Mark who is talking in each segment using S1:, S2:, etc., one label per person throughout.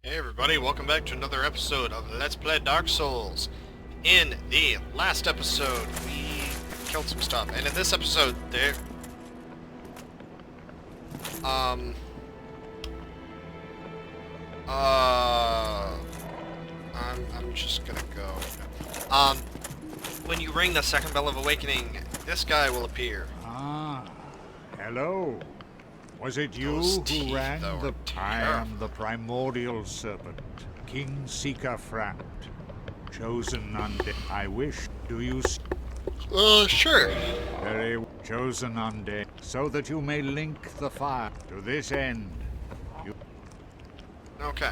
S1: Hey everybody, welcome back to another episode of Let's Play Dark Souls. In the last episode, we killed some stuff, and in this episode, I'm just gonna go. When you ring the second bell of awakening, this guy will appear.
S2: Ah, hello. Was it you
S1: Those
S2: who
S1: teeth,
S2: ran
S1: though,
S2: the
S1: are
S2: I am
S1: terrible.
S2: the primordial serpent, King Seeker Framt, chosen undead. I wish. Do you
S1: Sure.
S2: very chosen undead, so that you may link the fire to this end? You
S1: Okay.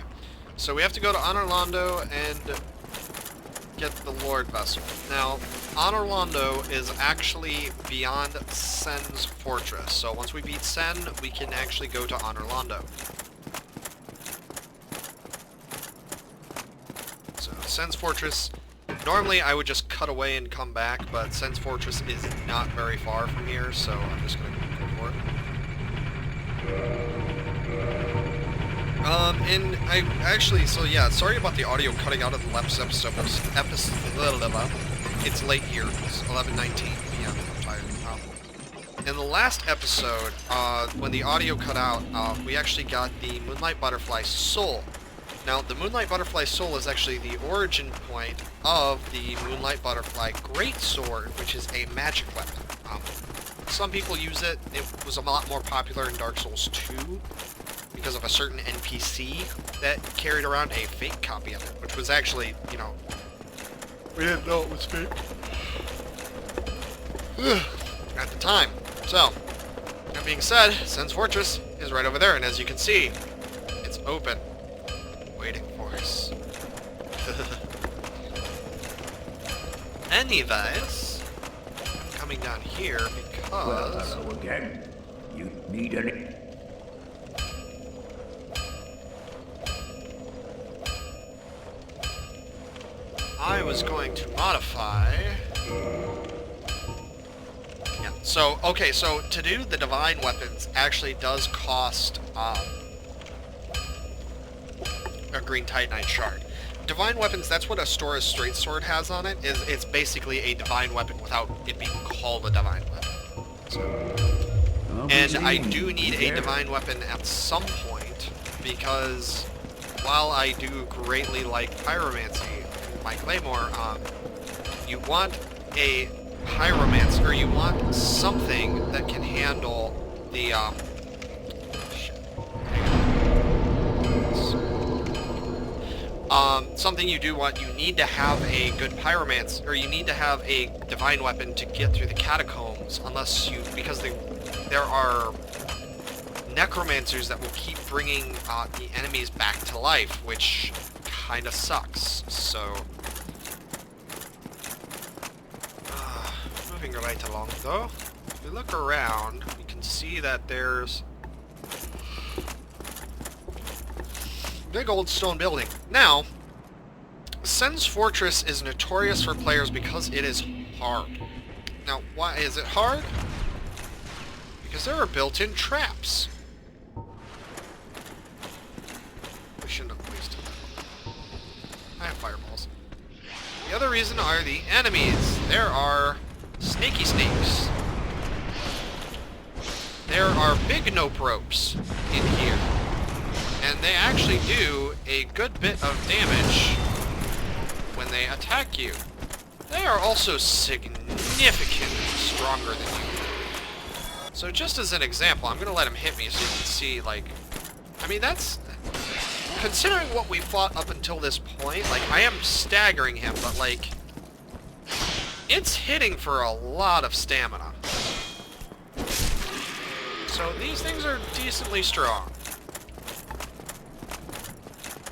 S1: So we have to go to Anorlando and get the Lord Vessel. Now, Anorlando is actually beyond Sen's fortress. So once we beat Sen, we can actually go to Anorlando. So Sen's fortress, normally I would just cut away and come back, but Sen's fortress is not very far from here, so I'm just gonna go for it. And I actually, so yeah, sorry about the audio cutting out of the last episode. It's late here. It's 11:19 p.m. I'm tired. In the last episode, when the audio cut out, we actually got the Moonlight Butterfly Soul. Now, the Moonlight Butterfly Soul is actually the origin point of the Moonlight Butterfly Greatsword, which is a magic weapon. Some people use it. It was a lot more popular in Dark Souls 2. Because of a certain NPC that carried around a fake copy of it, which was actually, you know, we didn't know it was fake at the time. So, that being said, Sen's Fortress is right over there, and as you can see, it's open, waiting for us. Anyways, I'm coming down here because...
S3: Well, hello again. You need any...
S1: I was going to modify... Yeah, so, okay, so to do the Divine Weapons actually does cost a Green Titanite Shard. Divine Weapons, that's what a Stora's Straight Sword has on it, is it's basically a Divine Weapon without it being called a Divine Weapon. So, and I do need a Divine Weapon at some point, because while I do greatly like Pyromancy, my Claymore, you want a pyromancer, or you want something that can handle the, something you do want, you need to have a good pyromancer, or you need to have a divine weapon to get through the catacombs, unless you, because there are necromancers that will keep bringing the enemies back to life, which kind of sucks. So, moving right along though, if we look around, we can see that there's big old stone building. Now, Sen's Fortress is notorious for players because it is hard. Now, why is it hard? Because there are built-in traps. We shouldn't have wasted that. I have fireballs. The other reason are the enemies. There are snaky snakes. There are big nope ropes in here. And they actually do a good bit of damage when they attack you. They are also significantly stronger than you. So just as an example, I'm going to let him hit me so you can see, like... I mean, that's... Considering what we fought up until this point, like, I am staggering him, but, like... It's hitting for a lot of stamina. So these things are decently strong.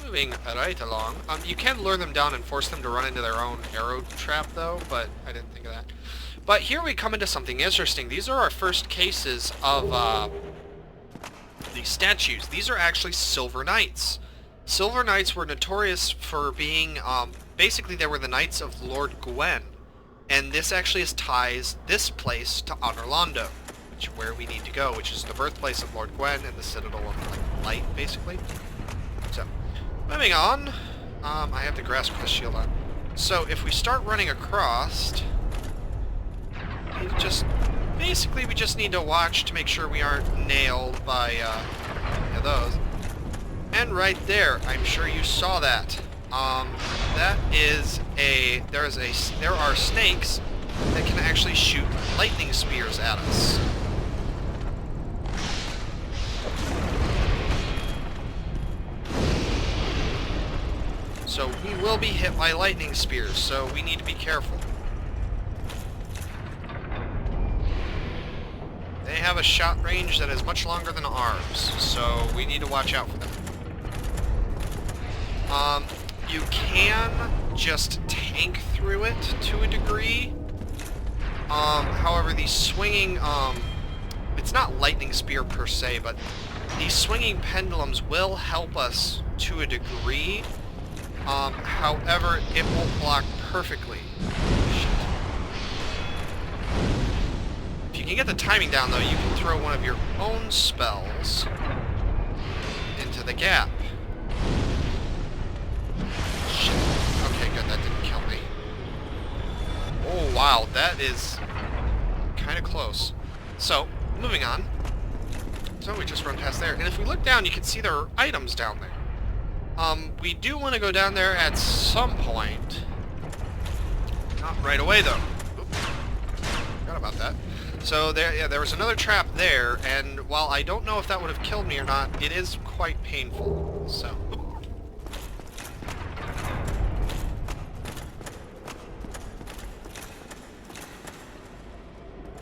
S1: Moving right along. You can lure them down and force them to run into their own arrow trap, though, but I didn't think of that. But here we come into something interesting. These are our first cases of these statues. These are actually Silver Knights. Silver Knights were notorious for being, basically they were the Knights of Lord Gwen. And this actually ties this place to Anorlando, which is where we need to go, which is the birthplace of Lord Gwen and the Citadel of Light, basically. So, Moving on. I have the grass crest shield on. So if we start running across, basically we just need to watch to make sure we aren't nailed by those. And right there, I'm sure you saw that. There are snakes that can actually shoot lightning spears at us. So we will be hit by lightning spears, so we need to be careful. They have a shot range that is much longer than ours, so we need to watch out for them. You can just tank through it to a degree. However, these swinging, it's not lightning spear per se, but these swinging pendulums will help us to a degree. However, it won't block perfectly. Shit. If you can get the timing down, though, you can throw one of your own spells into the gap. Shit. Okay, good, that didn't kill me. Oh, wow, that is kind of close. So, moving on. So we just run past there. And if we look down, you can see there are items down there. We do want to go down there at some point. Not right away, though. Oops. Forgot about that. So there was another trap there, and while I don't know if that would have killed me or not, it is quite painful. So.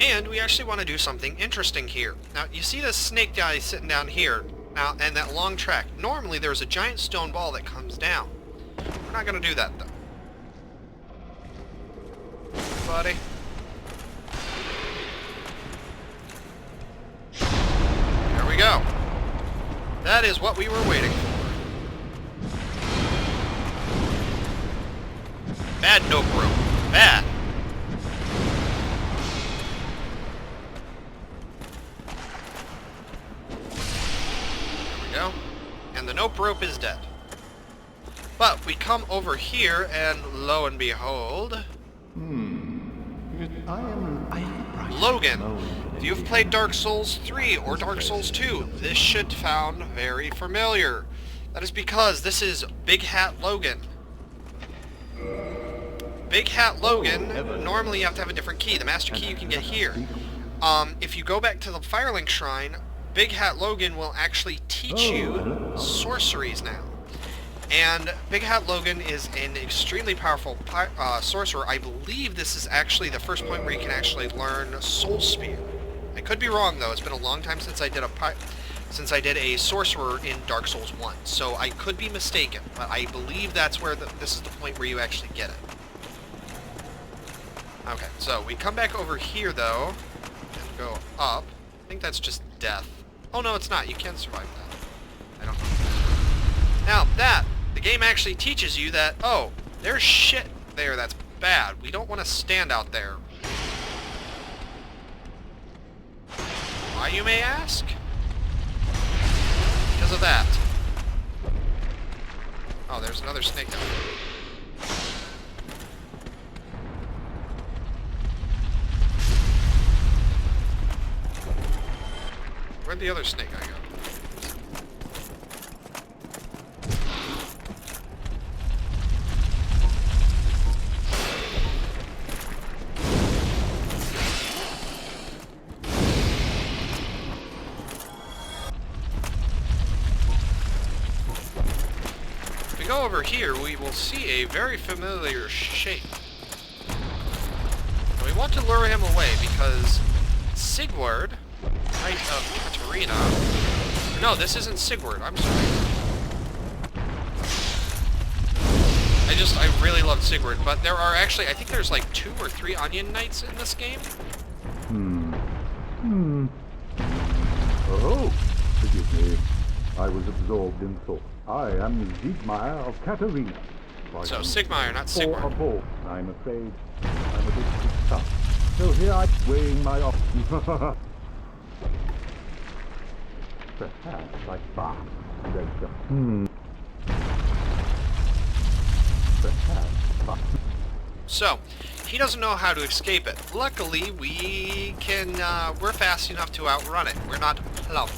S1: And we actually want to do something interesting here. Now, you see this snake guy sitting down here. Now, and that long track. Normally, there's a giant stone ball that comes down. We're not going to do that, though. Buddy. There we go. That is what we were waiting for. Bad nope rope. Bad. And the nope rope is dead. But we come over here, and lo and behold... Logan. If you've played Dark Souls 3 or Dark Souls 2, this should sound very familiar. That is because this is Big Hat Logan. Big Hat Logan, normally you have to have a different key. The master key you can get here. If you go back to the Firelink Shrine, Big Hat Logan will actually teach you sorceries now. And Big Hat Logan is an extremely powerful sorcerer. I believe this is actually the first point where you can actually learn Soul Spear. I could be wrong, though. It's been a long time since I did a sorcerer in Dark Souls 1. So I could be mistaken, but I believe that's where this is the point where you actually get it. Okay, so we come back over here, though, and go up. I think that's just death. Oh, no, it's not. You can survive that. I don't know. Now, the game actually teaches you that, oh, there's shit there that's bad. We don't want to stand out there. Why, you may ask? Because of that. Oh, there's another snake down there. Where'd the other snake guy go? If we go over here, we will see a very familiar shape. And we want to lure him away because Sigurd, Knight of Katarina... No, this isn't Sigurd, I'm sorry. I really love Sigurd, but there are actually, I think there's like 2 or 3 Onion Knights in this game.
S4: Oh, forgive me. I was absorbed in thought. I am Siegmeyer of Katarina.
S1: So, Sigmeyer, not Sigurd.
S4: I'm afraid I'm a bit tough. So here I'm weighing my options. Perhaps I
S1: So, he doesn't know how to escape it. Luckily, we can, we're fast enough to outrun it. We're not plump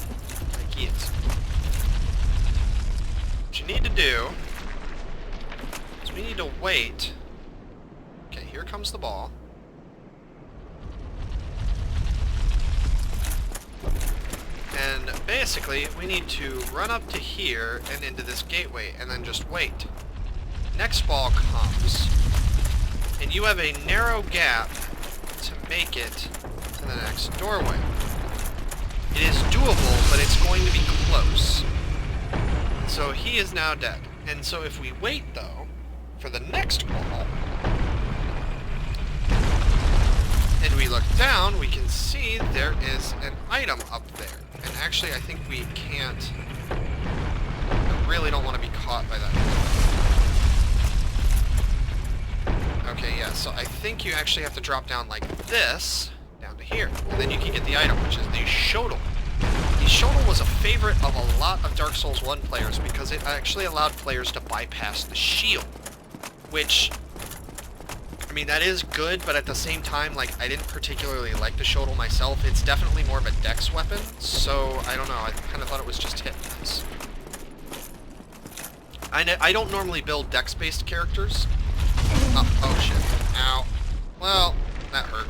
S1: like he is. What you need to do is we need to wait. Okay, here comes the ball. And basically, we need to run up to here and into this gateway, and then just wait. Next ball comes, and you have a narrow gap to make it to the next doorway. It is doable, but it's going to be close. So he is now dead. And so if we wait, though, for the next ball, and we look down, we can see there is an item up there. And actually, I think we can't... I really don't want to be caught by that. Okay, yeah, so I think you actually have to drop down like this, down to here. And then you can get the item, which is the Shodel. The Shodel was a favorite of a lot of Dark Souls 1 players because it actually allowed players to bypass the shield. Which... I mean, that is good, but at the same time, like, I didn't particularly like the Shodel myself. It's definitely more of a dex weapon, so I don't know. I kind of thought it was just hit miss. I don't normally build dex-based characters. Oh, shit. Ow. Well, that hurt.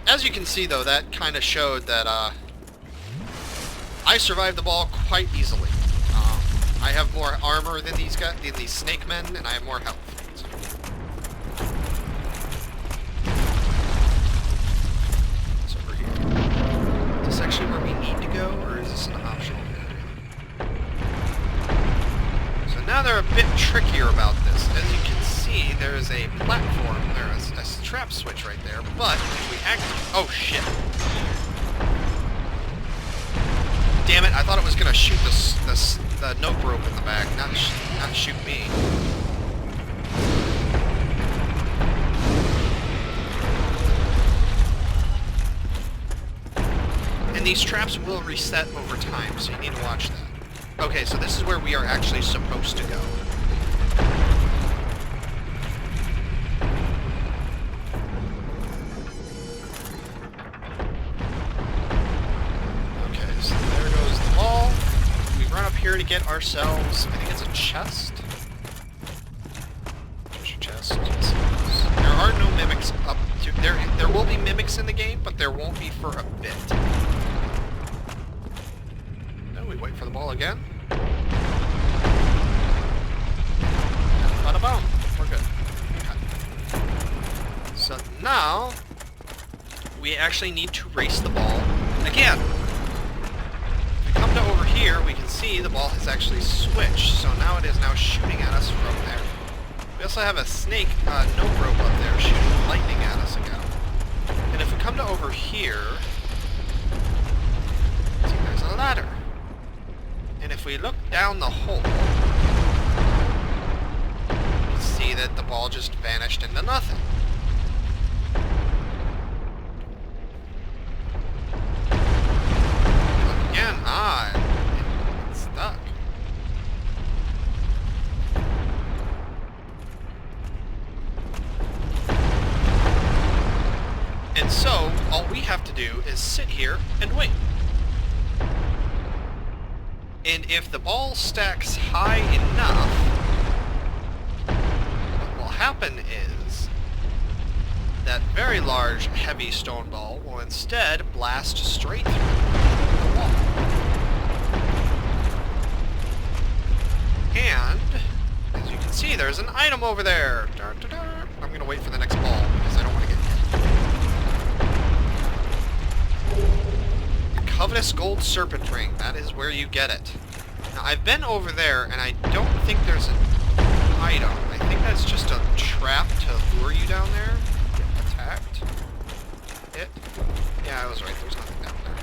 S1: As you can see, though, that kind of showed that, I survived the ball quite easily. I have more armor than these guys, than these snake men, and I have more health. Is this actually where we need to go, or is this an optional area? So now they're a bit trickier about this. As you can see, there is a platform, there is a trap switch right there, but if we activate... Oh, shit. Damn it, I thought it was going to shoot the note rope in the back, not shoot me. And these traps will reset over time, so you need to watch that. Okay, so this is where we are actually supposed to go. Okay, so there goes the ball. We run up here to get ourselves, I think it's a chest? Treasure chest. There are no mimics up to... There will be mimics in the game, but there won't be for a bit. We wait for the ball again. Bada boom. We're good. Okay. So now, we actually need to race the ball again. If we come to over here, we can see the ball has actually switched. So now it is now shooting at us from there. We also have a snake note rope up there shooting lightning at us again. And if we come to over here, see, there's a ladder. And if we look down the hole, we see that the ball just vanished into nothing. Look again, it's stuck. And so, all we have to do is sit here and wait. And if the ball stacks high enough, what will happen is that very large, heavy stone ball will instead blast straight through the wall. And, as you can see, there's an item over there. I'm going to wait for the next ball because I don't want to get hit. The Covetous Gold Serpent Ring. That is where you get it. Now, I've been over there, and I don't think there's an item. I think that's just a trap to lure you down there. Get attacked. Hit. Yeah, I was right. There's nothing down there.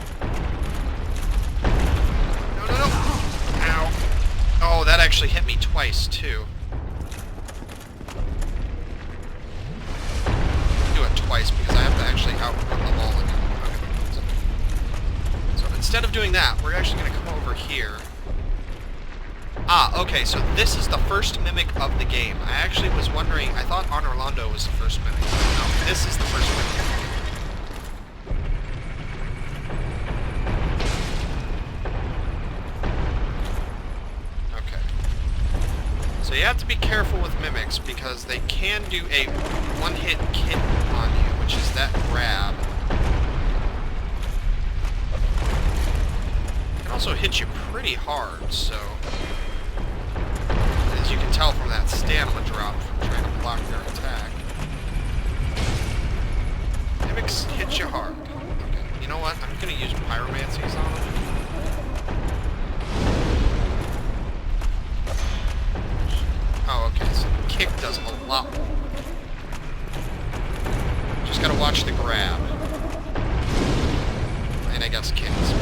S1: No, no, no! Ow. Oh, that actually hit me twice, too. Do it twice, because I have to actually outrun the ball again. Okay. So instead of doing that, we're actually going to come over here. Ah, okay, so this is the first mimic of the game. I actually was wondering, I thought Arnorlando was the first mimic. No, this is the first mimic. Okay. So you have to be careful with mimics because they can do a one-hit kill on you, which is that grab. It can also hit you pretty hard, so... As you can tell from that stamina drop from trying to block their attack. Mimics hit you hard. Okay, you know what? I'm gonna use pyromancies on them. Oh, okay, so the kick does a lot more. Just gotta watch the grab. And I guess kicks.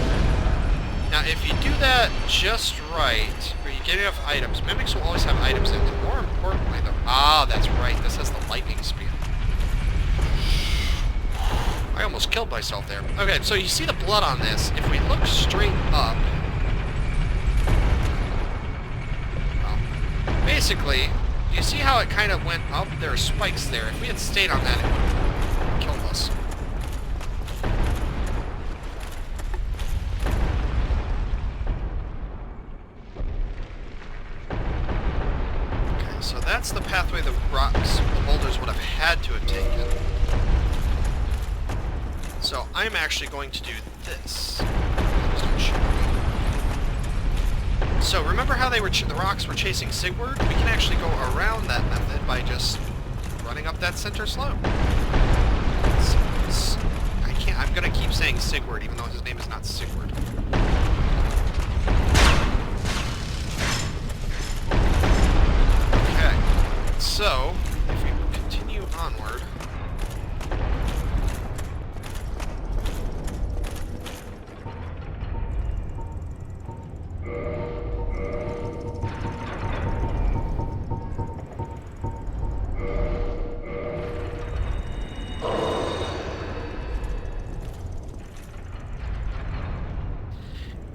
S1: Now, if you do that just right, or you get enough items, mimics will always have items in them. More importantly, though... Ah, that's right, this has the lightning speed. I almost killed myself there. Okay, so you see the blood on this. If we look straight up... Well, basically, you see how it kind of went up? There are spikes there. If we had stayed on that, it would have killed us. So that's the pathway the rocks, the boulders would have had to have taken. So I'm actually going to do this. So remember how they were the rocks were chasing Sigurd? We can actually go around that method by just running up that center slope. I'm gonna keep saying Sigurd even though his name is not Sigurd. So, if we continue onward...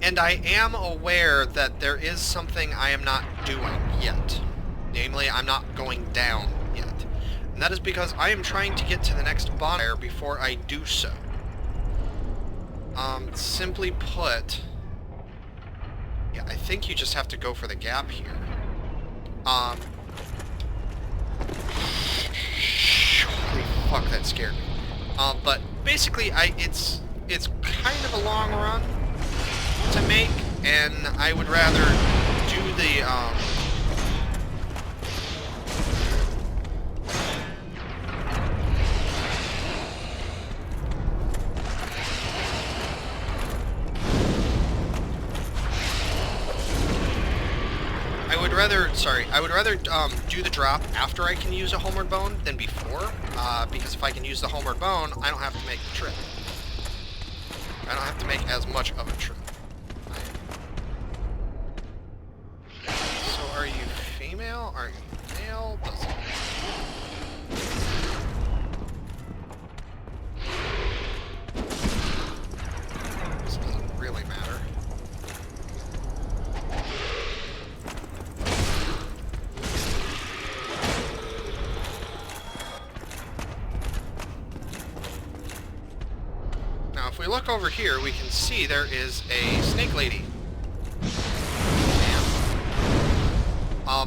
S1: And I am aware that there is something I am not doing yet. Namely, I'm not going down yet. And that is because I am trying to get to the next bonfire before I do so. Simply put... Yeah, I think you just have to go for the gap here. Holy fuck, that scared me. But basically, it's kind of a long run to make, and I would rather do the, I would rather do the drop after I can use a homeward bone than before, because if I can use the homeward bone, I don't have to make the trip. I don't have to make as much of a trip. So are you female? Are you male? Doesn't This doesn't really matter. If we look over here, we can see there is a snake lady.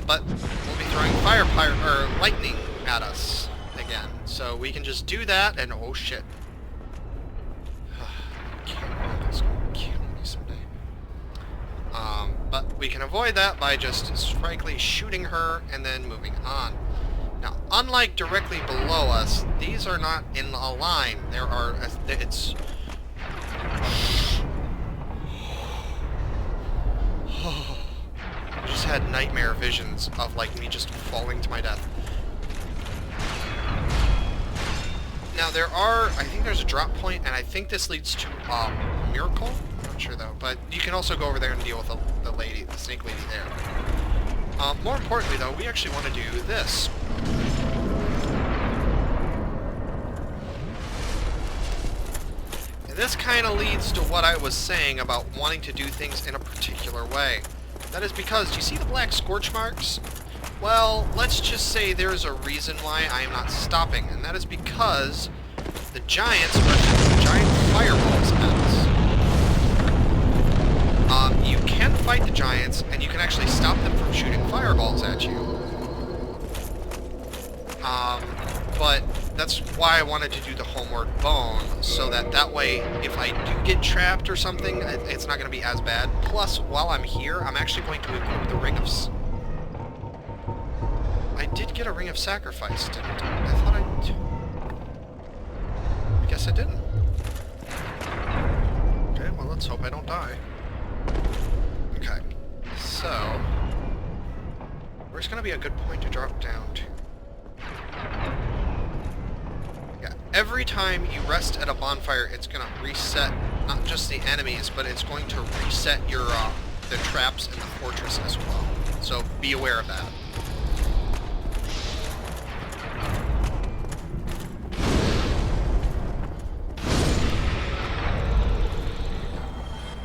S1: But we'll be throwing lightning at us again. So we can just do that and oh shit. It's gonna kill me someday. But we can avoid that by just frankly shooting her and then moving on. Now, unlike directly below us, these are not in a line. It's I just had nightmare visions of like me just falling to my death. Now I think there's a drop point, and I think this leads to Miracle. I'm not sure though, but you can also go over there and deal with the snake lady there. More importantly though, we actually want to do this. This kind of leads to what I was saying about wanting to do things in a particular way. That is because, do you see the black scorch marks? Well, let's just say there is a reason why I am not stopping, and that is because the giants are shooting giant fireballs at us. You can fight the giants, and you can actually stop them from shooting fireballs at you. But that's why I wanted to do the Homeward Bone, so that way, if I do get trapped or something, it's not going to be as bad. Plus, while I'm here, I'm actually going to equip the Ring of... I did get a Ring of Sacrifice, didn't I? I thought I guess I didn't. Okay, well, let's hope I don't die. Okay, so... where's going to be a good point to drop down to? Yeah, every time you rest at a bonfire, it's going to reset not just the enemies, but it's going to reset your the traps in the fortress as well. So be aware of that.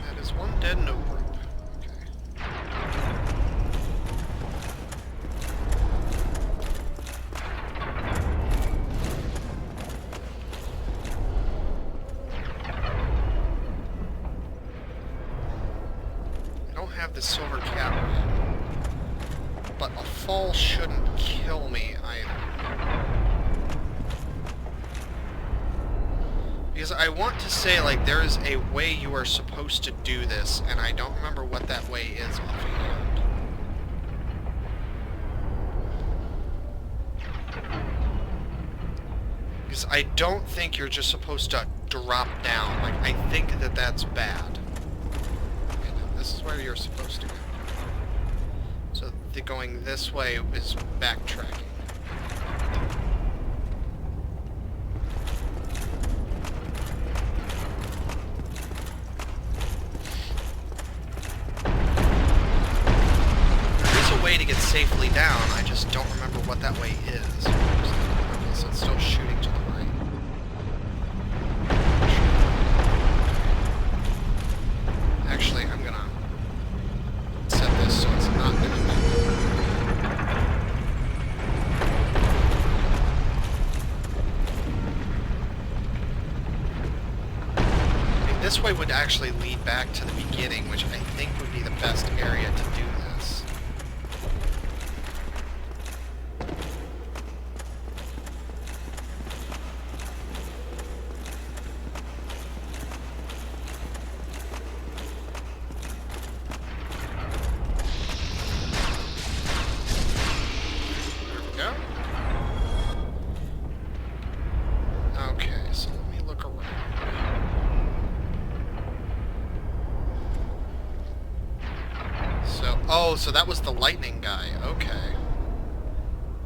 S1: That is one dead no group. Okay. The silver cap, but a fall shouldn't kill me either, because I want to say, like, there is a way you are supposed to do this, and I don't remember what that way is offhand. Because I don't think you're just supposed to drop down. Like, I think that that's bad. This is where you're supposed to go. So the going this way is backtracking. There is a way to get safely down, I just don't remember what that way is. Okay, so it's still shooting to the right. Actually, I'm gonna set this so it's not gonna be. I mean, this way would actually lead back to the beginning, which I think would be the best area to do this. Okay, so let me look around. So, oh, so that was the lightning guy. Okay.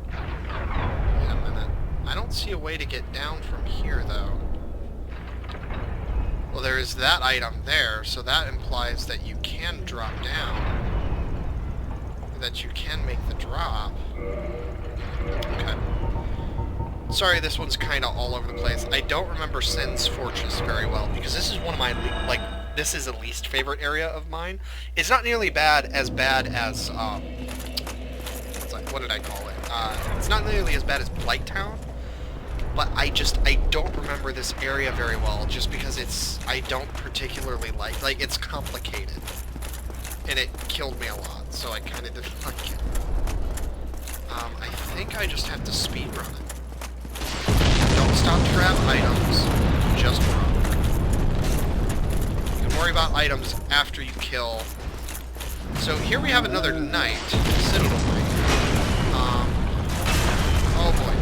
S1: Wait a minute. I don't see a way to get down from here, though. Well, there is that item there, so that implies that you can drop down. That you can make the drop. Okay. Sorry, this one's kind of all over the place. I don't remember Sin's Fortress very well, because this is one of my, like, this is a least favorite area of mine. It's not nearly as bad as, it's like, what did I call it? It's not nearly as bad as Blighttown, but I don't remember this area very well, just because I don't particularly like, it's complicated. And it killed me a lot, so I kind of didn't like it. I think I just have to speedrun it. Don't stop trap items, just run. You can worry about items after you kill. So here we have another knight, Citadel Knight. Oh boy.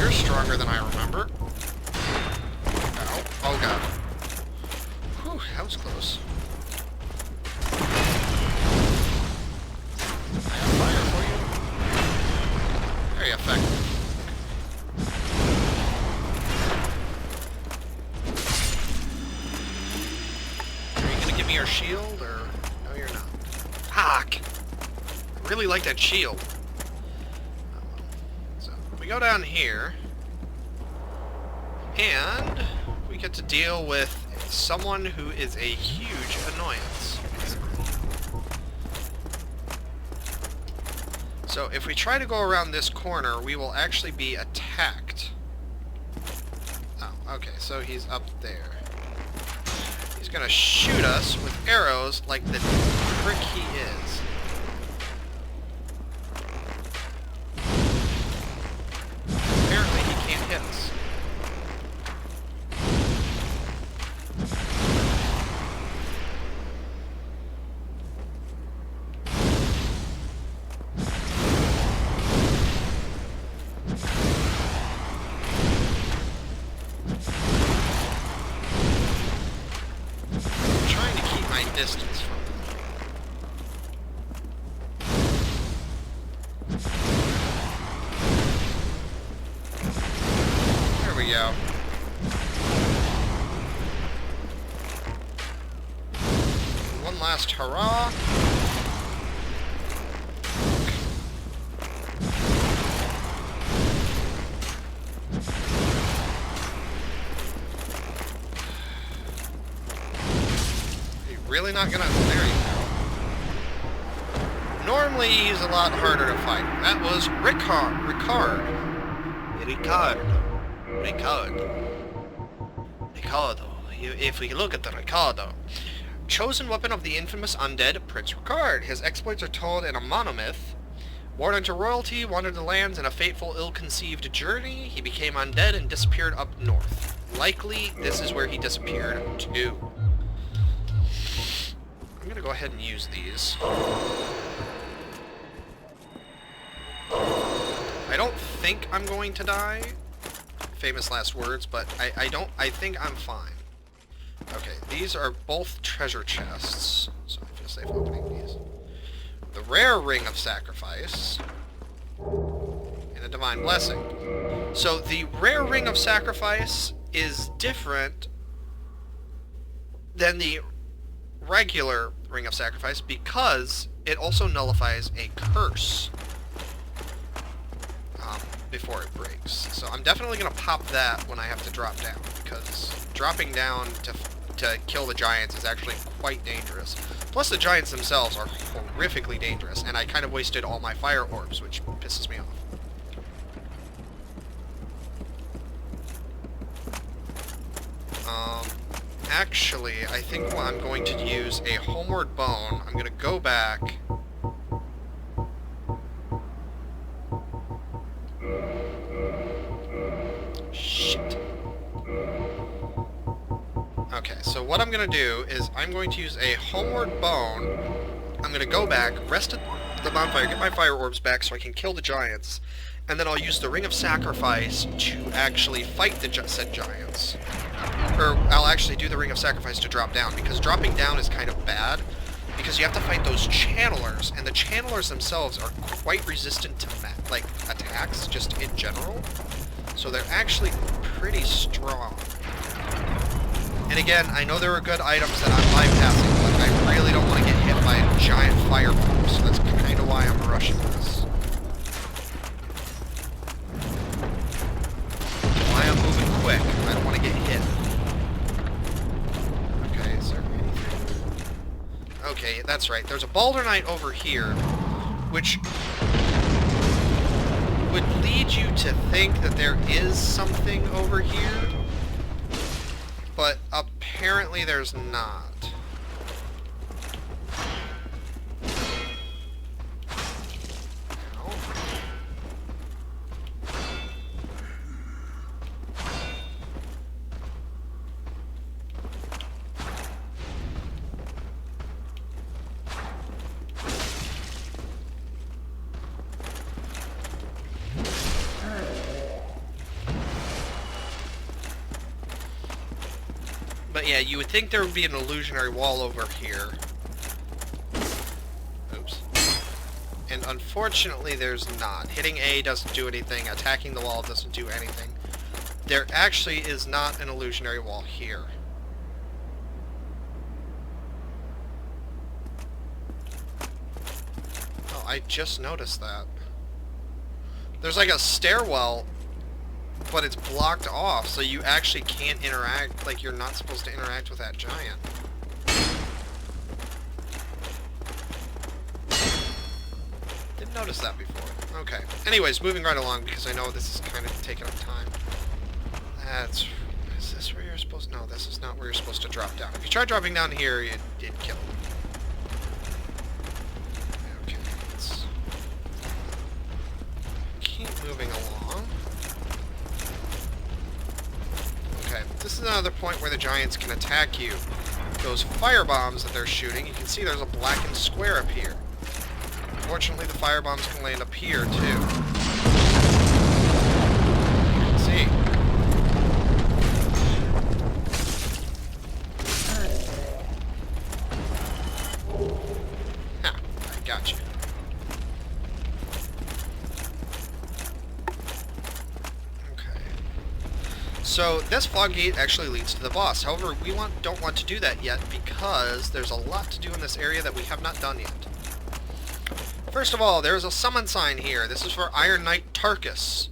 S1: You're stronger than I remember. Ow. Oh god. Whew, that was close. I have fire for you. Very effective. Your shield, or no, you're not. Fuck! I really like that shield. So we go down here, and we get to deal with someone who is a huge annoyance. So if we try to go around this corner, we will actually be attacked. Oh, okay, so he's up there. He's gonna shoot us with arrows like the prick he is. Apparently he can't hit us. Distance from them. There we go. One last hurrah. Really not gonna... There you go. Normally he's a lot harder to fight. That was Ricard. Ricardo. If we look at the Ricardo. Chosen weapon of the infamous undead Prince Ricard. His exploits are told in a monomyth. Born into royalty, wandered the lands in a fateful, ill-conceived journey. He became undead and disappeared up north. Likely, this is where he disappeared to. I'm gonna go ahead and use these. I don't think I'm going to die. Famous last words, but I think I'm fine. Okay, these are both treasure chests, so I feel safe opening these. The rare ring of sacrifice and a divine blessing. So the rare ring of sacrifice is different than the regular ring of sacrifice because it also nullifies a curse before it breaks. So I'm definitely going to pop that when I have to drop down, because dropping down to kill the giants is actually quite dangerous. Plus the giants themselves are horrifically dangerous, and I kind of wasted all my fire orbs, which pisses me off. Actually, I think I'm going to use a homeward bone. I'm going to go back. Shit. Okay, so what I'm going to do is I'm going to use a homeward bone. I'm going to go back, rest at the bonfire, get my fire orbs back so I can kill the giants, and then I'll use the Ring of Sacrifice to actually fight the said giants. Or I'll actually do the Ring of Sacrifice to drop down, because dropping down is kind of bad, because you have to fight those channelers, and the channelers themselves are quite resistant to like attacks just in general. So they're actually pretty strong. And again, I know there are good items that I'm bypassing, but I really don't want to get hit by a giant fireball, so that's kind of why I'm rushing this. Why I'm moving quick. I don't want to get hit. Okay, is there anything? Okay, that's right. There's a Balder Knight over here, which would lead you to think that there is something over here, but apparently there's not. But yeah, you would think there would be an illusionary wall over here. Oops. And unfortunately there's not. Hitting A doesn't do anything, attacking the wall doesn't do anything. There actually is not an illusionary wall here. Oh, I just noticed that. There's like a stairwell, but it's blocked off, so you actually can't interact, like you're not supposed to interact with that giant. Didn't noticed that before. Okay. Anyways, moving right along because I know this is kind of taking up time. Is this where you're supposed... No, this is not where you're supposed to drop down. If you try dropping down here, it did kill. Okay, let's keep moving along. Okay, this is another point where the giants can attack you. Those fire bombs that they're shooting, you can see there's a blackened square up here. Fortunately, the fire bombs can land up here, too. You can see. Ha, I got you. Okay. So, this fog gate actually leads to the boss. However, we don't want to do that yet because there's a lot to do in this area that we have not done yet. First of all, there's a summon sign here. This is for Iron Knight Tarkus.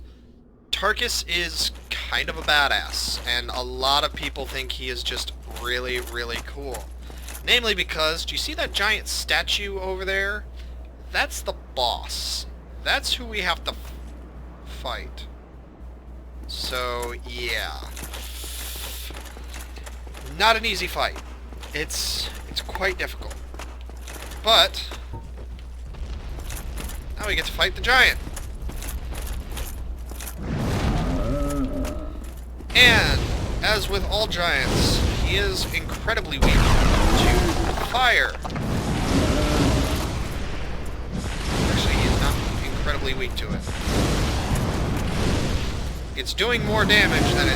S1: Tarkus is kind of a badass, and a lot of people think he is just really, really cool. Namely because, do you see that giant statue over there? That's the boss. That's who we have to fight. So, yeah. Not an easy fight. It's quite difficult. But now we get to fight the giant. And, as with all giants, he is incredibly weak to fire. Actually, he is not incredibly weak to it. It's doing more damage than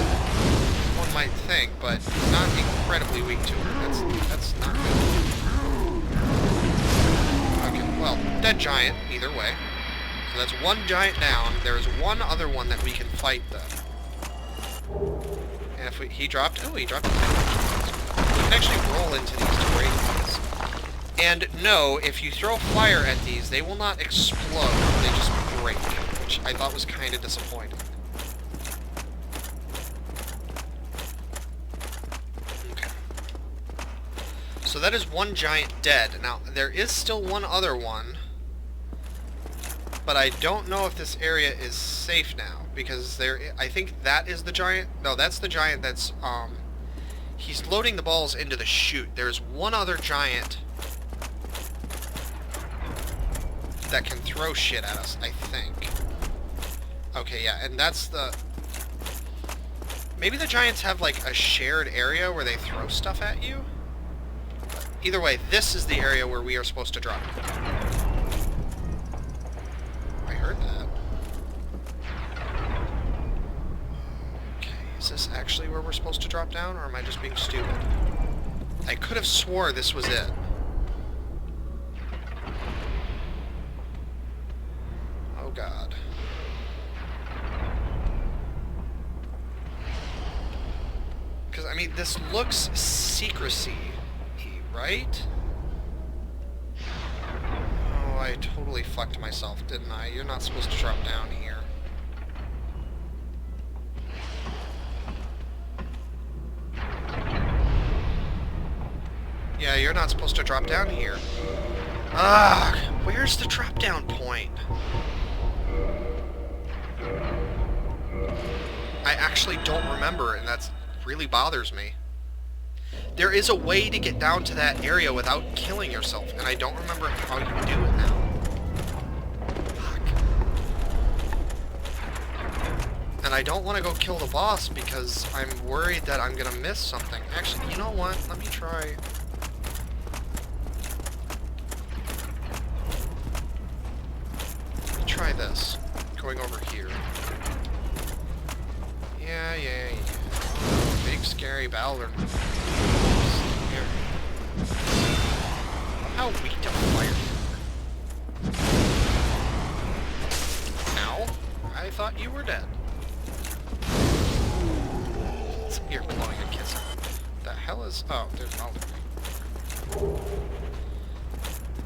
S1: one might think, but not incredibly weak to it. That's not good. Okay, well, dead giant, either way. So that's one giant down. There is one other one that we can fight, though. And if he dropped... Oh, he dropped... We can actually roll into these terrains. And no, if you throw fire at these, they will not explode. They just break, which I thought was kind of disappointing. So that is one giant dead. Now, there is still one other one, but I don't know if this area is safe now, because I think that is the giant. No, that's the giant that's, he's loading the balls into the chute. There's one other giant that can throw shit at us, I think. Okay, yeah, and that's the... Maybe the giants have, like, a shared area where they throw stuff at you? Either way, this is the area where we are supposed to drop. I heard that. Okay, is this actually where we're supposed to drop down, or am I just being stupid? I could have swore this was it. Oh god. Because, I mean, this looks secrecy. Right? Oh, I totally fucked myself, didn't I? You're not supposed to drop down here. Yeah, you're not supposed to drop down here. Ah, where's the drop down point? I actually don't remember, and that really bothers me. There is a way to get down to that area without killing yourself, and I don't remember how you do it now. Fuck. And I don't want to go kill the boss because I'm worried that I'm gonna miss something. Actually, you know what? Let me try... Let me try this. Going over here. Yeah. Big scary Balor. How weak to fire. Ow. I thought you were dead. You're blowing a kiss. The hell is... Oh, there's Baldur.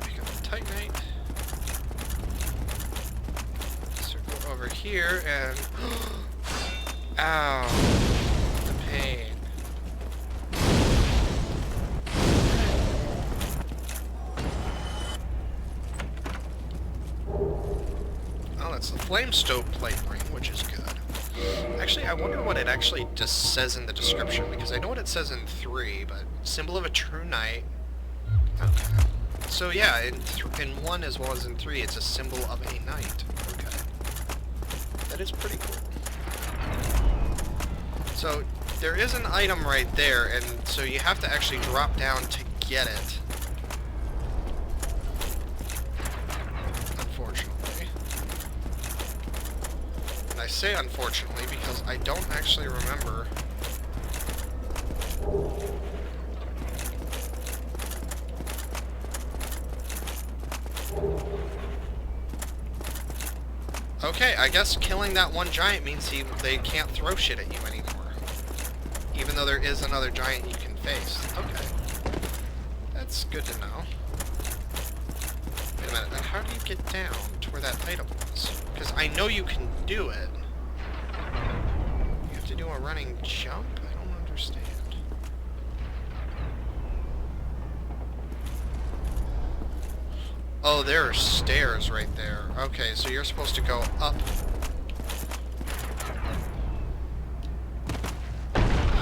S1: Pick up the Titanite. Circle over here and... Ow. The pain. that's the Flame Stove plate ring, which is good. Actually, I wonder what it actually just says in the description, because I know what it says in 3, but symbol of a true knight. Okay. So yeah, in 1 as well as in 3, it's a symbol of a knight. Okay. That is pretty cool. So, there is an item right there, and so you have to actually drop down to get it. Unfortunately. And I say unfortunately because I don't actually remember. Okay, I guess killing that one giant means they can't throw shit at you anymore. Even though there is another giant you can face. Okay. That's good to know. Wait a minute, then how do you get down to where that item was? Because I know you can do it. You have to do a running jump? I don't understand. Oh, there are stairs right there. Okay, so you're supposed to go up.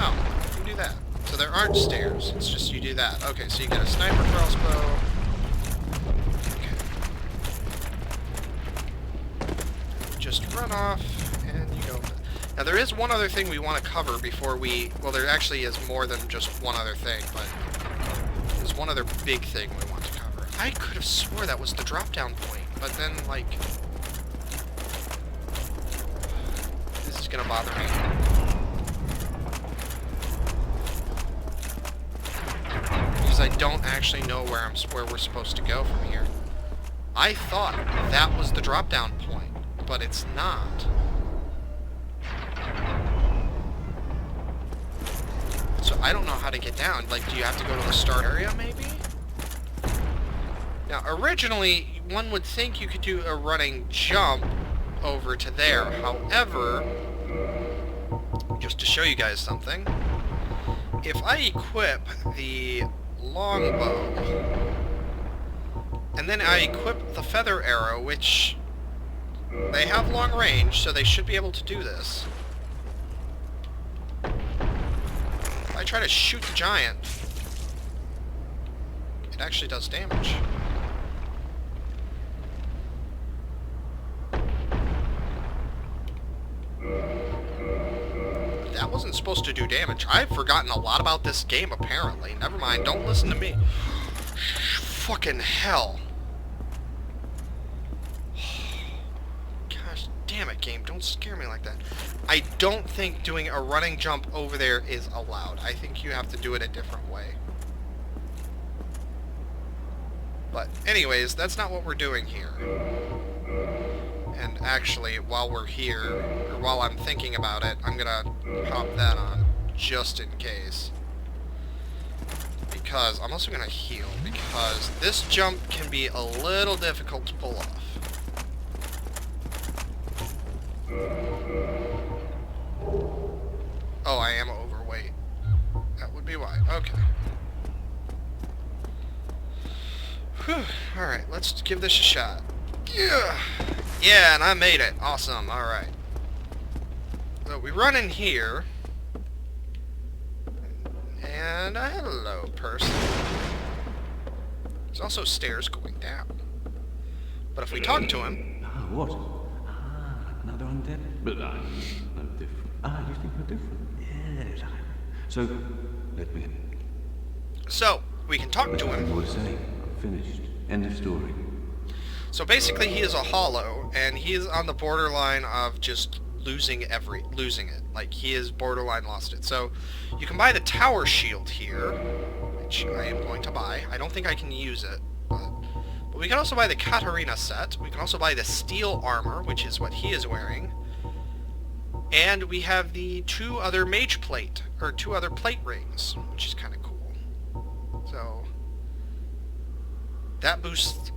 S1: Oh, you can do that. So there aren't stairs, it's just you do that. Okay, so you get a sniper crossbow. Okay. Just run off, and you go. Now there is one other thing we want to cover before we... Well, there actually is more than just one other thing, but there's one other big thing we want to cover. I could have swore that was the drop-down point, but then, like... This is gonna bother me. Because I don't actually know where we're supposed to go from here. I thought that was the drop-down point, but it's not. So I don't know how to get down. Like, do you have to go to the start area, maybe? Now, originally, one would think you could do a running jump over to there. However, just to show you guys something, if I equip the longbow, and then I equip the feather arrow, which they have long range, so they should be able to do this. If I try to shoot the giant, it actually does damage. That wasn't supposed to do damage. I've forgotten a lot about this game, apparently. Never mind, don't listen to me. Fucking hell. Gosh damn it, game. Don't scare me like that. I don't think doing a running jump over there is allowed. I think you have to do it a different way. But anyways, that's not what we're doing here. And actually, while we're here, or while I'm thinking about it, I'm gonna pop that on, just in case. Because, I'm also gonna heal, because this jump can be a little difficult to pull off. Oh, I am overweight. That would be why. Okay. Whew. Alright, let's give this a shot. Yeah! Yeah, and I made it. Awesome. Alright. So we run in here. And hello, person. There's also stairs going down. But if we talk to him...
S5: Ah, what? Ah, another undead? But I'm no different. Ah, you think we're different? Yes, so, let me in.
S1: So, we can talk to him.
S5: What was saying? Finished. End of story.
S1: So basically he is a hollow, and he is on the borderline of just losing it. Like, he is borderline lost it. So, you can buy the tower shield here, which I am going to buy. I don't think I can use it, but we can also buy the Katarina set. We can also buy the steel armor, which is what he is wearing. And we have the two other plate rings, which is kind of cool. So, that boosts...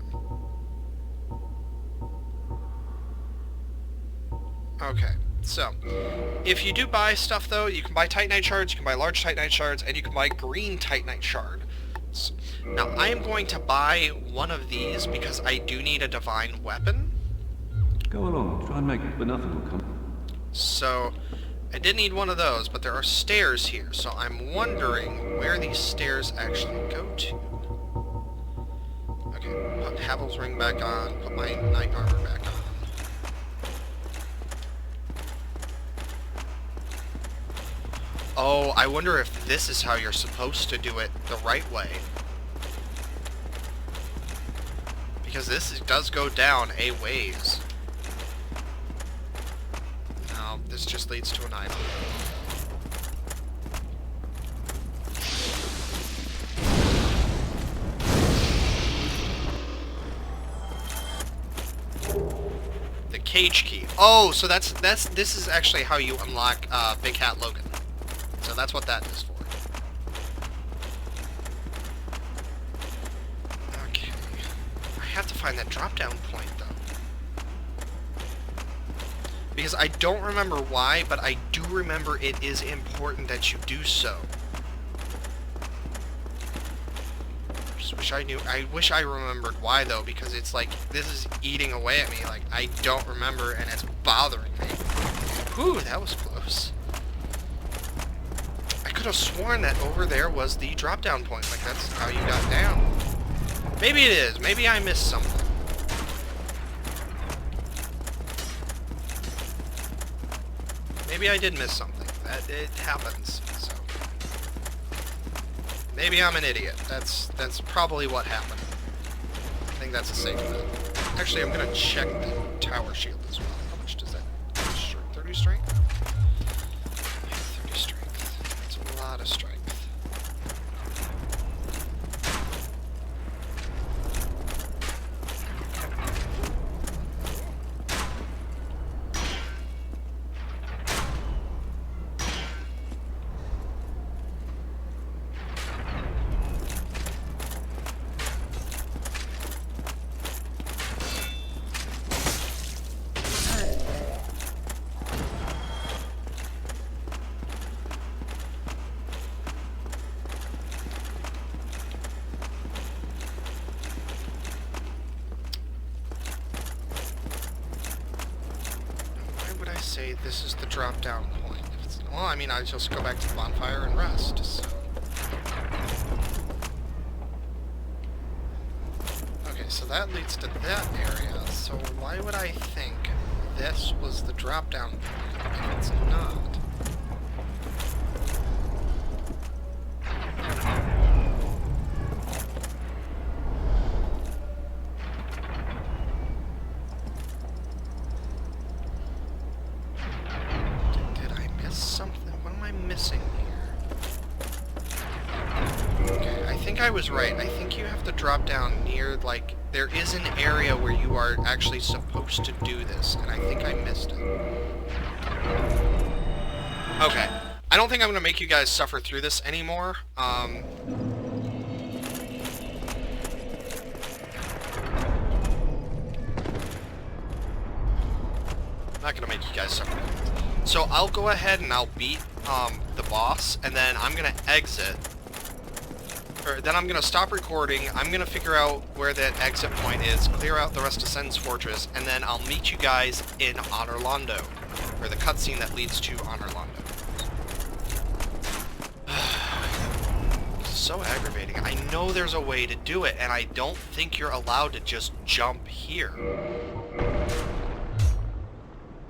S1: Okay, so, if you do buy stuff, though, you can buy Titanite shards, you can buy large Titanite shards, and you can buy green Titanite shards. Now, I am going to buy one of these because I do need a divine weapon.
S5: Go along, try and make, but nothing will come.
S1: So, I did need one of those, but there are stairs here, so I'm wondering where these stairs actually go to. Okay, put Havel's ring back on, put my knight armor back on. Oh, I wonder if this is how you're supposed to do it the right way. Because does go down a ways. No, this just leads to an item. The cage key. Oh, so this is actually how you unlock Big Hat Logan. So that's what that is for. Okay. I have to find that drop-down point, though. Because I don't remember why, but I do remember it is important that you do so. Just wish I knew. I wish I remembered why, though, because it's like, this is eating away at me. Like, I don't remember, and it's bothering me. Whew, that was close. I could have sworn that over there was the drop-down point. Like, that's how you got down. Maybe it is. Maybe I missed something. Maybe I did miss something. It happens. So maybe I'm an idiot. That's probably what happened. I think that's a safe bet. Actually, I'm gonna check the tower shield as well. How much does that? 30 strength? Yeah, 30 strength. That's a lot of strength. Say this is the drop down point. Well, I mean, I just go back to the bonfire and rest, so. Okay, so that leads to that area, so why would I think this was the drop down point if it's not? I was right. I think you have to drop down near, like, there is an area where you are actually supposed to do this, and I think I missed it. Okay. I don't think I'm going to make you guys suffer through this anymore. I'm not going to make you guys suffer through this. So I'll go ahead and I'll beat the boss, and then I'm going to exit. Then I'm going to stop recording, I'm going to figure out where that exit point is, clear out the rest of Sen's Fortress, and then I'll meet you guys in Honorlondo, or the cutscene that leads to Honorlondo. This is so aggravating. I know there's a way to do it, and I don't think you're allowed to just jump here.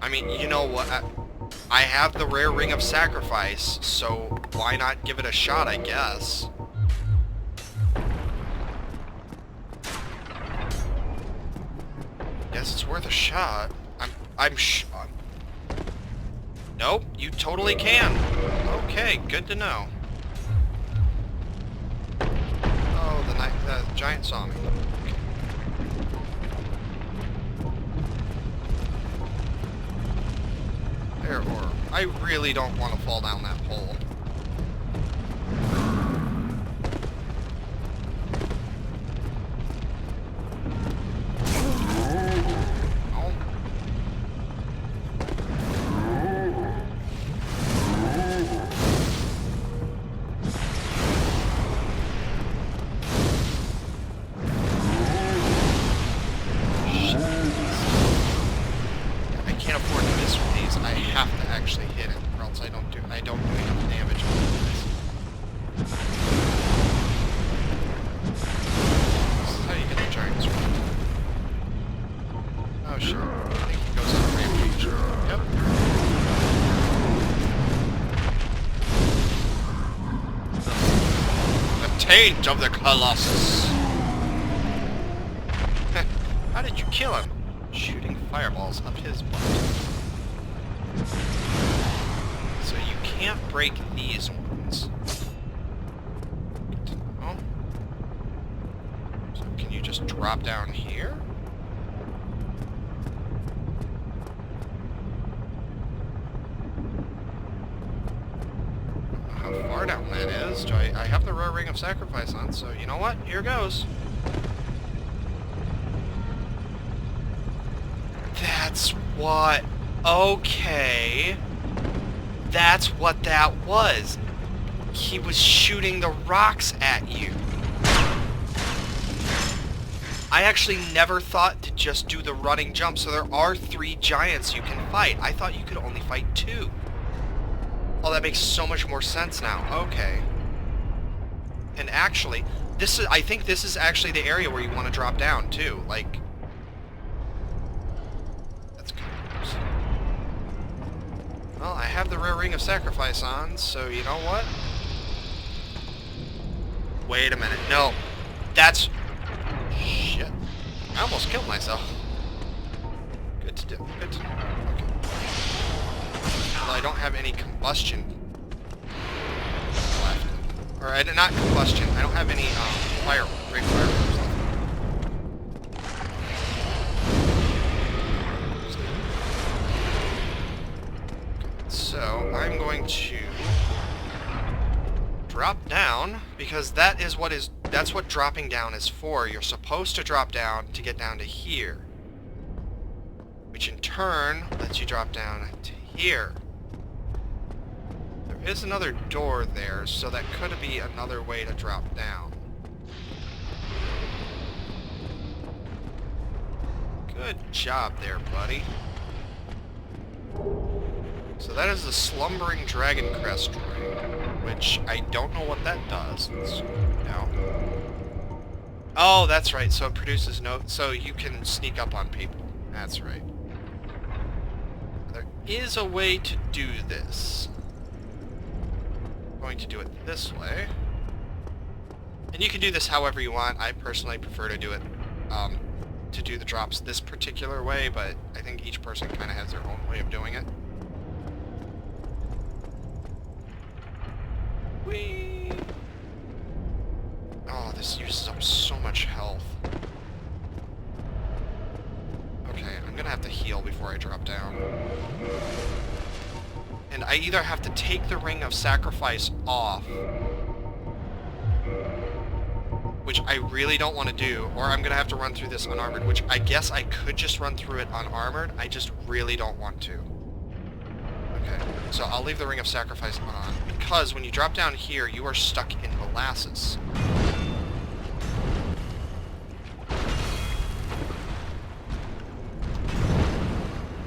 S1: I mean, you know what? I have the rare Ring of Sacrifice, so why not give it a shot, I guess. Guess it's worth a shot. Nope, you totally can. Okay, good to know. Oh, the giant saw me. Okay. There, or I really don't want to fall down that hole. because I have to actually hit it, or else I don't do enough damage with this. This is how you get the giant sword. Oh shit. I think he goes on a rampage. Yep. The taint of the Colossus. How did you kill him? Shooting fireballs up his butt. So you can't break these ones. Oh. So can you just drop down here? How far down that is? I have the Rare Ring of Sacrifice on, so you know what? Here goes. That's what... Okay. That's what that was. He was shooting the rocks at you. I actually never thought to just do the running jump, so there are 3 giants you can fight. I thought you could only fight 2. Oh, that makes so much more sense now. Okay. And actually, I think this is actually the area where you want to drop down, too. Like... Well, I have the Rare Ring of Sacrifice on, so you know what? Wait a minute. No. That's... Shit. I almost killed myself. Good to do. Good to know. Okay. Well, I don't have any combustion left. Or, not combustion. I don't have any, great fireworks left. So, I'm going to drop down, because that's what dropping down is for. You're supposed to drop down to get down to here, which in turn lets you drop down to here. There is another door there, so that could be another way to drop down. Good job there, buddy. So that is the Slumbering Dragon Crest Ring, which I don't know what that does. No. Oh, that's right. So it produces so you can sneak up on people. That's right. There is a way to do this. I'm going to do it this way. And you can do this however you want. I personally prefer to do it, to do the drops this particular way, but I think each person kind of has their own way of doing it. Whee! Oh, this uses up so much health. Okay, I'm gonna have to heal before I drop down. And I either have to take the Ring of Sacrifice off, which I really don't want to do, or I'm gonna have to run through this unarmored, which I guess I could just run through it unarmored. I just really don't want to. Okay, so I'll leave the Ring of Sacrifice on, because when you drop down here, you are stuck in molasses.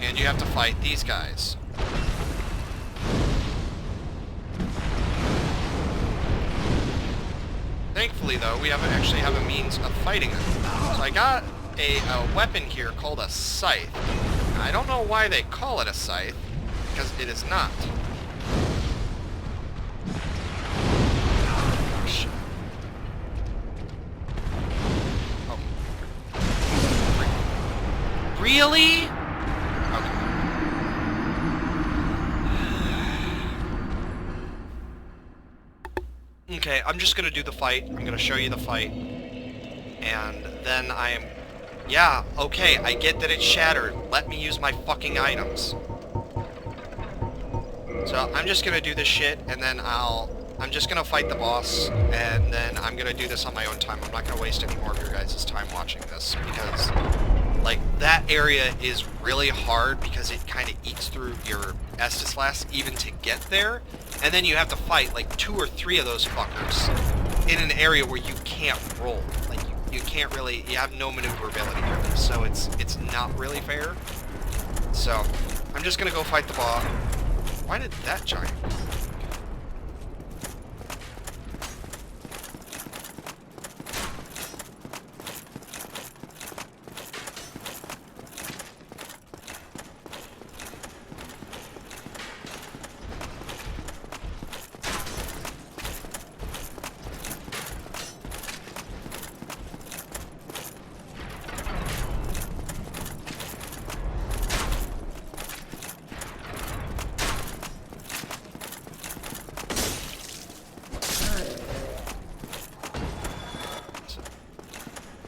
S1: And you have to fight these guys. Thankfully, though, we actually have a means of fighting them. So I got a weapon here called a scythe. Now, I don't know why they call it a scythe, because it is not. Oh, shit. Oh. Really? Okay. Okay, I'm just gonna do the fight. I'm gonna show you the fight. And then yeah, okay, I get that it's shattered. Let me use my fucking items. So I'm just gonna do this shit, and then I'm just gonna fight the boss, and then I'm gonna do this on my own time. I'm not gonna waste any more of your guys' time watching this, because, like, that area is really hard because it kind of eats through your Estus Flask even to get there, and then you have to fight, like, 2 or 3 of those fuckers in an area where you can't roll. Like, you can't really, you have no maneuverability really, so it's not really fair. So, I'm just gonna go fight the boss. Why did that giant?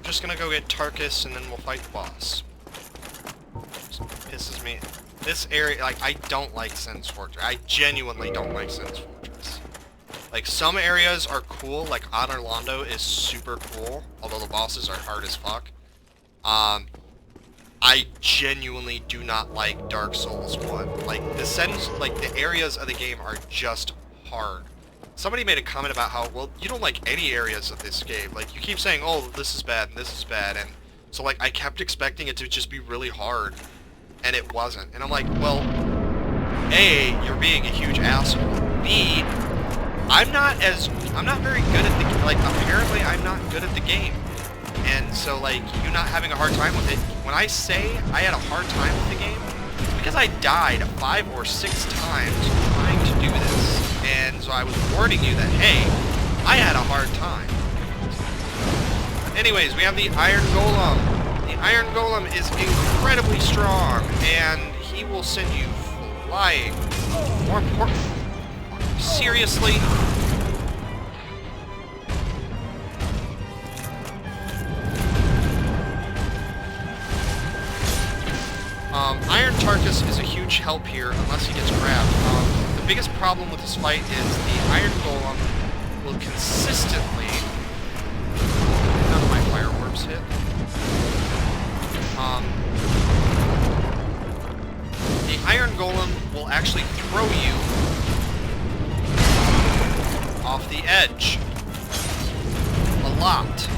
S1: Just gonna go get Tarkus and then we'll fight the boss. Just pisses me. This area, like, I don't like Sen's Fortress. I genuinely don't like Sen's Fortress. Like, some areas are cool, like Honor Londo is super cool, although the bosses are hard as fuck. I genuinely do not like Dark Souls 1. Like, the areas of the game are just hard. Somebody made a comment about how, well, you don't like any areas of this game. Like, you keep saying, oh, this is bad, and this is bad, and so, like, I kept expecting it to just be really hard, and it wasn't. And I'm like, well, A, you're being a huge asshole. B, I'm not very good at the, like, apparently I'm not good at the game. And so, like, you not having a hard time with it, when I say I had a hard time with the game, it's because I died 5 or 6 times trying to do this. And so I was warning you that, hey, I had a hard time. Anyways, we have the Iron Golem. The Iron Golem is incredibly strong, and he will send you flying. More important, seriously? Iron Tarkus is a huge help here unless he gets grabbed. The biggest problem with this fight is the Iron Golem will consistently... None of my fire orbs hit. The Iron Golem will actually throw you off the edge. A lot.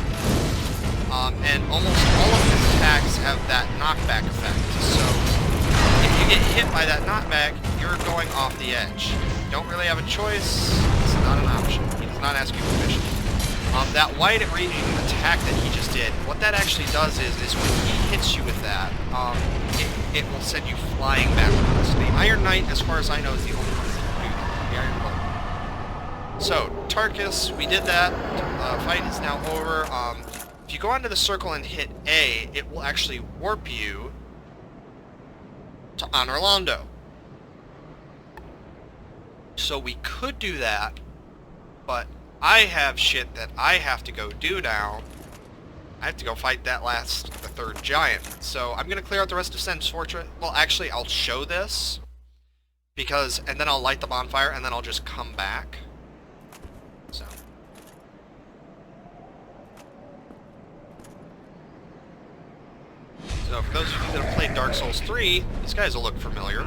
S1: And almost all of his attacks have that knockback effect. So, if you get hit by that knockback, you're going off the edge. You don't really have a choice. It's not an option. He does not ask you permission. That wide-ranging attack that he just did, what that actually does is when he hits you with that, it will send you flying backwards. The Iron Knight, as far as I know, is the only one that can do that. The Iron Golem. So, Tarkus, we did that. The fight is now over. If you go onto the circle and hit A, it will actually warp you to Honor Londo. So we could do that, but I have shit that I have to go do now. I have to go fight the third giant. So I'm gonna clear out the rest of Sen's Fortress. Well, actually, I'll show this, and then I'll light the bonfire, and then I'll just come back. So for those of you that have played Dark Souls 3, these guys will look familiar.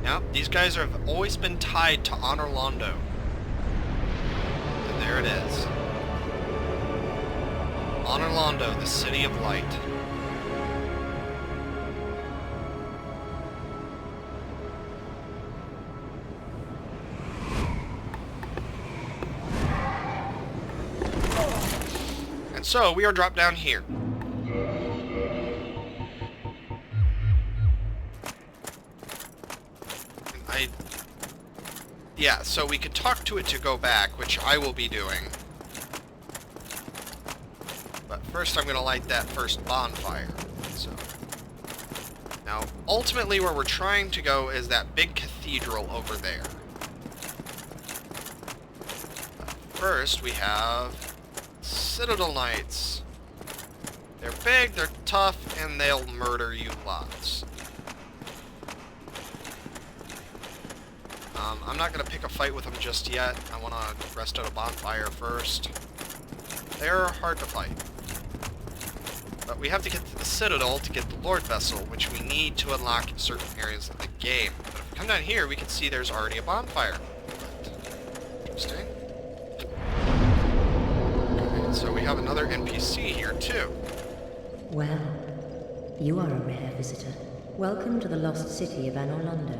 S1: Now, these guys have always been tied to Honor Londo. And there it is. Honor Londo, the City of Light. So, we are dropped down here. Yeah, so we could talk to it to go back, which I will be doing. But first I'm going to light that first bonfire. So, now, ultimately where we're trying to go is that big cathedral over there. But first we have Citadel Knights. They're big, they're tough, and they'll murder you lots. I'm not going to pick a fight with them just yet. I want to rest out a bonfire first. They're hard to fight. But we have to get to the Citadel to get the Lord Vessel, which we need to unlock in certain areas of the game. But come down here, we can see there's already a bonfire. Interesting. Okay, so we have another NPC here, too.
S6: Well, you are a rare visitor. Welcome to the lost city of Anor Londo.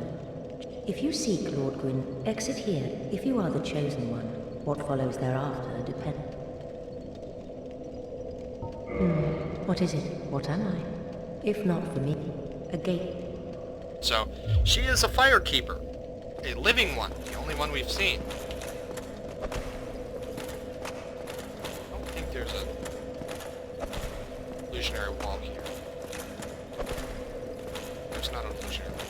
S6: If you seek Lord Gwyn, exit here if you are the chosen one. What follows thereafter depends. What is it? What am I? If not for me, a gate.
S1: So, she is a firekeeper. A living one. The only one we've seen. I don't think there's a illusionary wall here. There's not an illusionary wall.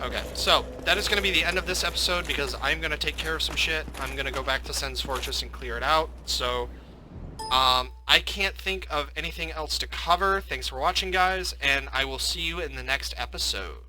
S1: Okay, so that is going to be the end of this episode because I'm going to take care of some shit. I'm going to go back to Sen's Fortress and clear it out. So, I can't think of anything else to cover. Thanks for watching, guys, and I will see you in the next episode.